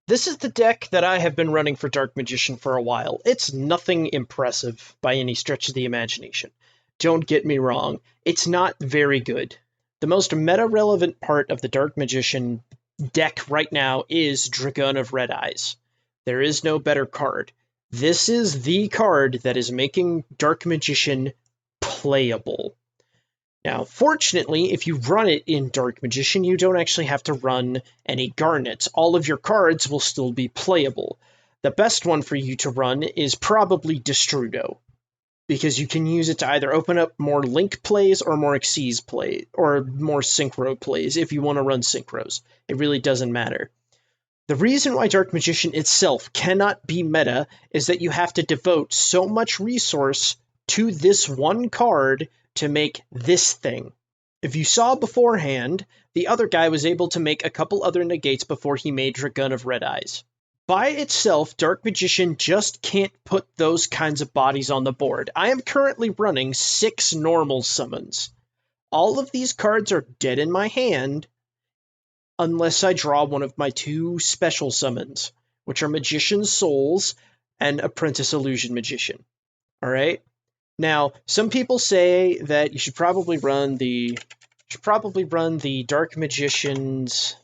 This is the deck that I have been running for Dark Magician for a while. It's nothing impressive by any stretch of the imagination. Don't get me wrong, it's not very good. The most meta-relevant part of the Dark Magician deck right now is Dragon of Red Eyes. There is no better card. This is the card that is making Dark Magician playable. Now, fortunately, if you run it in Dark Magician, you don't actually have to run any garnets. All of your cards will still be playable. The best one for you to run is probably Destrudo, because you can use it to either open up more Link plays or more Xyz play, or more Synchro plays if you want to run Synchros. It really doesn't matter. The reason why Dark Magician itself cannot be meta is that you have to devote so much resource to this one card to make this thing. If you saw beforehand, the other guy was able to make a couple other negates before he made Dragon of Red Eyes. By itself, Dark Magician just can't put those kinds of bodies on the board. I am currently running 6 normal summons. All of these cards are dead in my hand unless I draw one of my 2 special summons, which are Magician's Souls and Apprentice Illusion Magician. Alright? Now, some people say that you should probably run the Dark Magicians,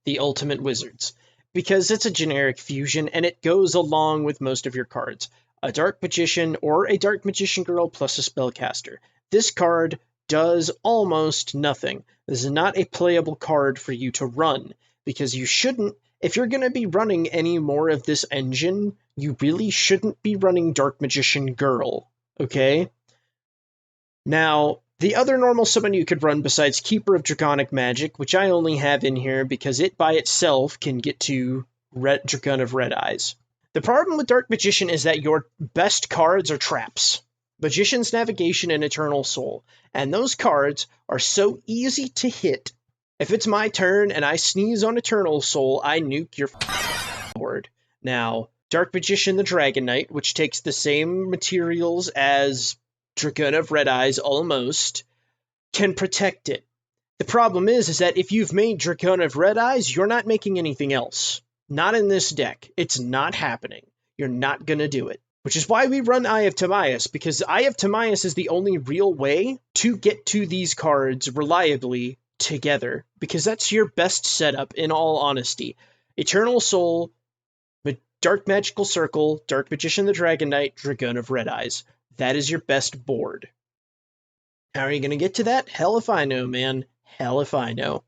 the Ultimate Wizards, because it's a generic fusion and it goes along with most of your cards. A Dark Magician or a Dark Magician Girl plus a Spellcaster. This card does almost nothing. This is not a playable card for you to run, because you shouldn't, if you're going to be running any more of this engine, you really shouldn't be running Dark Magician Girl. Okay? Now, the other normal summon you could run besides Keeper of Draconic Magic, which I only have in here because it by itself can get to Dragon of Red Eyes. The problem with Dark Magician is that your best cards are traps. Magician's Navigation and Eternal Soul. And those cards are so easy to hit. If it's my turn and I sneeze on Eternal Soul, I nuke your board. Now, Dark Magician the Dragon Knight, which takes the same materials as Dragon of Red Eyes almost, can protect it. The problem is that if you've made Dragon of Red Eyes, you're not making anything else. Not in this deck. It's not happening. You're not going to do it. Which is why we run Eye of Timaeus, because Eye of Timaeus is the only real way to get to these cards reliably together, because that's your best setup, in all honesty. Eternal Soul, Dark Magical Circle, Dark Magician the Dragon Knight, Dragon of Red Eyes. That is your best board. How are you going to get to that? Hell if I know, man. Hell if I know.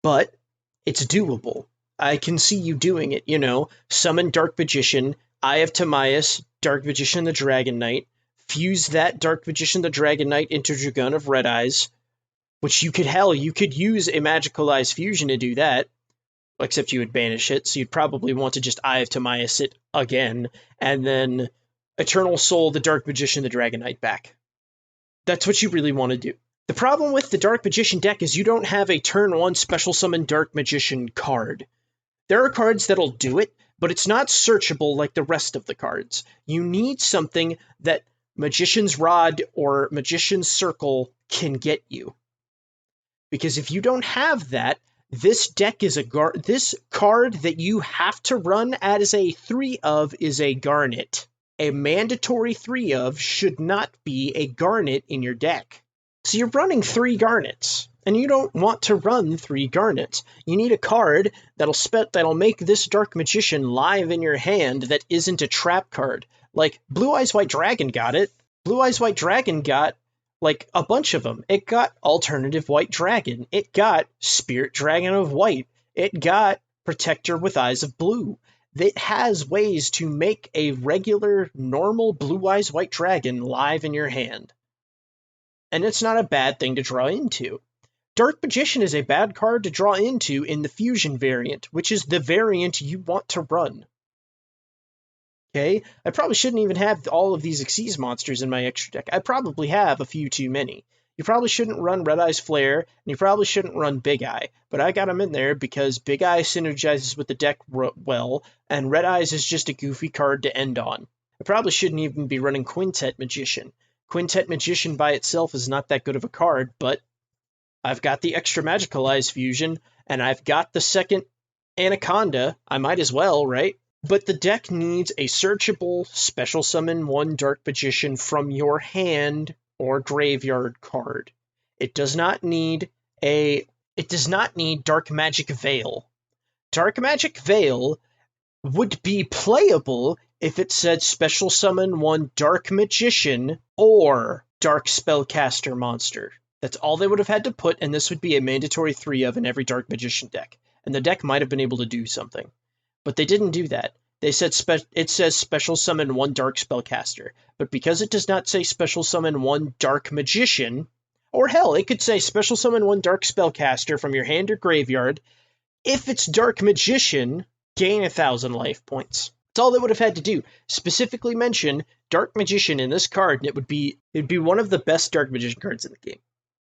But it's doable. I can see you doing it, you know. Summon Dark Magician, Eye of Timaeus, Dark Magician the Dragon Knight, fuse that Dark Magician the Dragon Knight into Dragon of Red Eyes, which you could use a Magical Eyes fusion to do that. Except you would banish it, so you'd probably want to just Eye of Timaeus it again, and then Eternal Soul, the Dark Magician, the Dragon Knight back. That's what you really want to do. The problem with the Dark Magician deck is you don't have a turn 1 special summon Dark Magician card. There are cards that'll do it, but it's not searchable like the rest of the cards. You need something that Magician's Rod or Magician's Circle can get you. Because if you don't have that, this deck is this card that you have to run as a 3 of is a Garnet. A mandatory 3 of should not be a Garnet in your deck. So you're running 3 Garnets, and you don't want to run 3 Garnets. You need a card that'll make this Dark Magician live in your hand that isn't a trap card. Like Blue Eyes White Dragon got it. Blue Eyes White Dragon got like a bunch of them. It got Alternative White Dragon. It got Spirit Dragon of White. It got Protector with Eyes of Blue. It has ways to make a regular, normal Blue Eyes White Dragon live in your hand. And it's not a bad thing to draw into. Dark Magician is a bad card to draw into in the Fusion variant, which is the variant you want to run. Okay, I probably shouldn't even have all of these Xyz monsters in my extra deck. I probably have a few too many. You probably shouldn't run Red Eyes Flare, and you probably shouldn't run Big Eye. But I got them in there because Big Eye synergizes with the deck well, and Red Eyes is just a goofy card to end on. I probably shouldn't even be running Quintet Magician. Quintet Magician by itself is not that good of a card, but I've got the extra Magical Eyes fusion, and I've got the second Anaconda, I might as well, right? But the deck needs a searchable special summon 1 Dark Magician from your hand or graveyard card. It does not need Dark Magic Veil. Dark Magic Veil would be playable if it said special summon 1 Dark Magician or Dark Spellcaster monster. That's all they would have had to put, and this would be a mandatory 3 of in every Dark Magician deck. And the deck might have been able to do something. But they didn't do that. They said it says special summon 1 Dark Spellcaster. But because it does not say special summon 1 Dark Magician, or hell, it could say special summon 1 Dark Spellcaster from your hand or graveyard. If it's Dark Magician, gain 1,000 life points. That's all they would have had to do. Specifically mention Dark Magician in this card, and it'd be one of the best Dark Magician cards in the game.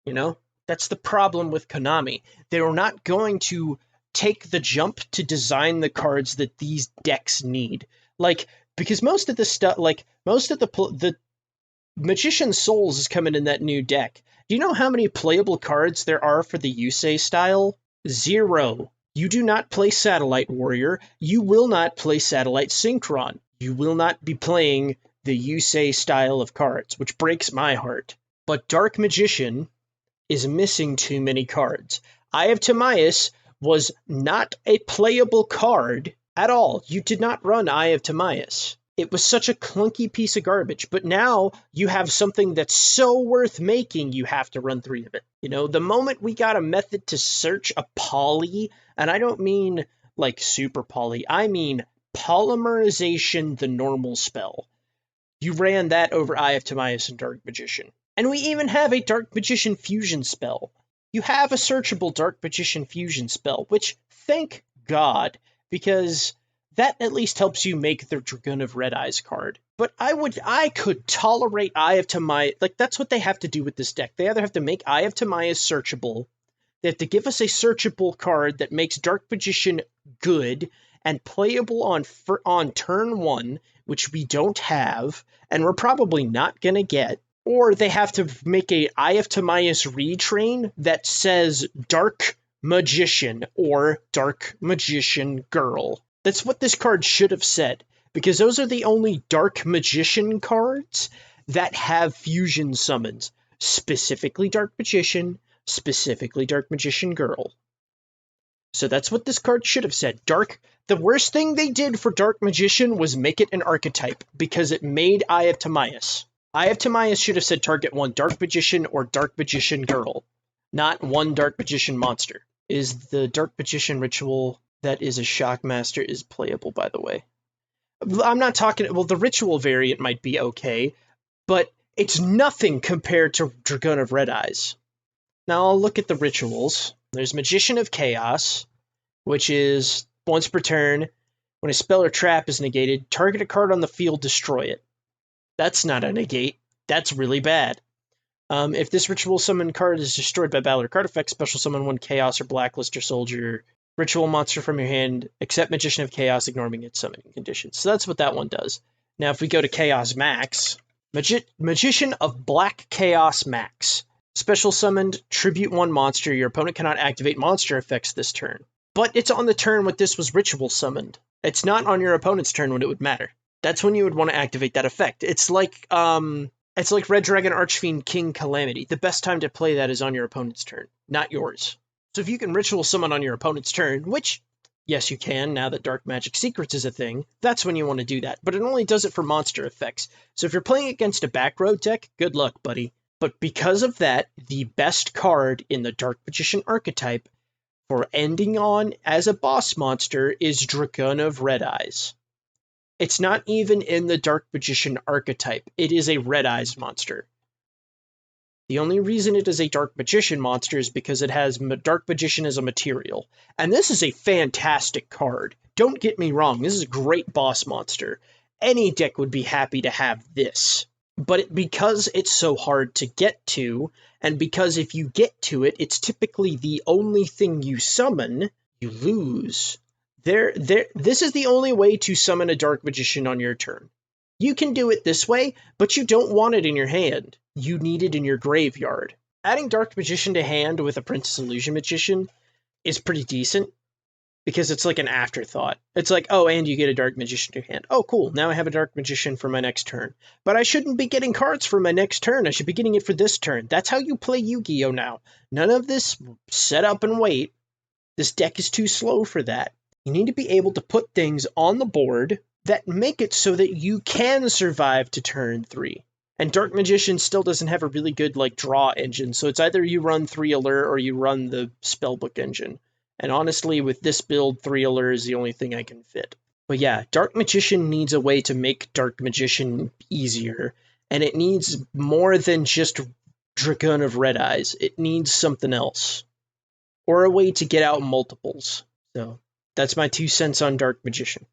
You know? That's the problem with Konami. They're not going to take the jump to design the cards that these decks need. Like, because most of the stuff, like, most of the Magician's Souls is coming in that new deck. Do you know how many playable cards there are for the Yusei style? 0. You do not play Satellite Warrior. You will not play Satellite Synchron. You will not be playing the Yusei style of cards, which breaks my heart. But Dark Magician is missing too many cards. Eye of Timaeus was not a playable card at all. You did not run Eye of Timaeus. It was such a clunky piece of garbage, but now you have something that's so worth making, you have to run 3 of it. You know, the moment we got a method to search a poly, and I don't mean like super poly, I mean polymerization, the normal spell. You ran that over Eye of Timaeus and Dark Magician. And we even have a Dark Magician fusion spell. You have a searchable Dark Magician fusion spell, which, thank God, because that at least helps you make the Dragoon of Red Eyes card. But I could tolerate Eye of Timaeus. Like, that's what they have to do with this deck. They either have to make Eye of Timaeus searchable, they have to give us a searchable card that makes Dark Magician good and playable on turn 1, which we don't have, and we're probably not going to get, or they have to make a Eye of Timaeus retrain that says Dark Magician or Dark Magician Girl. That's what this card should have said, because those are the only Dark Magician cards that have fusion summons. Specifically Dark Magician, specifically Dark Magician Girl. So that's what this card should have said. The worst thing they did for Dark Magician was make it an archetype, because it made Eye of Timaeus. Eye of Timaeus should have said target 1 Dark Magician or Dark Magician Girl, not 1 Dark Magician monster. Is the Dark Magician ritual that is a Shockmaster is playable, by the way? I'm not talking... Well, the ritual variant might be okay, but it's nothing compared to Dragoon of Red Eyes. Now I'll look at the rituals. There's Magician of Chaos, which is once per turn, when a spell or trap is negated, target a card on the field, destroy it. That's not a negate. That's really bad. If this ritual summon card is destroyed by battle or card effect, special summon 1 Chaos or Blacklist or Soldier ritual monster from your hand, except Magician of Chaos, ignoring its summoning conditions. So that's what that one does. Now if we go to Chaos Max, Magician of Black Chaos Max. Special summoned, tribute 1 monster. Your opponent cannot activate monster effects this turn. But it's on the turn when this was ritual summoned. It's not on your opponent's turn when it would matter. That's when you would want to activate that effect. It's like Red Dragon Archfiend King Calamity. The best time to play that is on your opponent's turn, not yours. So if you can ritual summon on your opponent's turn, which, yes you can, now that Dark Magic Secrets is a thing, that's when you want to do that. But it only does it for monster effects. So if you're playing against a back row deck, good luck, buddy. But because of that, the best card in the Dark Magician archetype for ending on as a boss monster is Dragoon of Red Eyes. It's not even in the Dark Magician archetype. It is a Red Eyes monster. The only reason it is a Dark Magician monster is because it has Dark Magician as a material. And this is a fantastic card. Don't get me wrong, this is a great boss monster. Any deck would be happy to have this. But because it's so hard to get to, and because if you get to it, it's typically the only thing you summon, you lose. This is the only way to summon a Dark Magician on your turn. You can do it this way, but you don't want it in your hand. You need it in your graveyard. Adding Dark Magician to hand with a Princess Illusion Magician is pretty decent. because it's like an afterthought. It's like, oh, and you get a Dark Magician to your hand. Oh, cool. Now I have a Dark Magician for my next turn. But I shouldn't be getting cards for my next turn. I should be getting it for this turn. That's how you play Yu-Gi-Oh! Now. None of this set up and wait. This deck is too slow for that. You need to be able to put things on the board that make it so that you can survive to turn 3. And Dark Magician still doesn't have a really good like draw engine, so it's either you run 3 Allure or you run the Spellbook engine. And honestly, with this build, 3 Allure is the only thing I can fit. But yeah, Dark Magician needs a way to make Dark Magician easier, and it needs more than just Dragoon of Red Eyes. It needs something else. Or a way to get out multiples. So, that's my 2 cents on Dark Magician.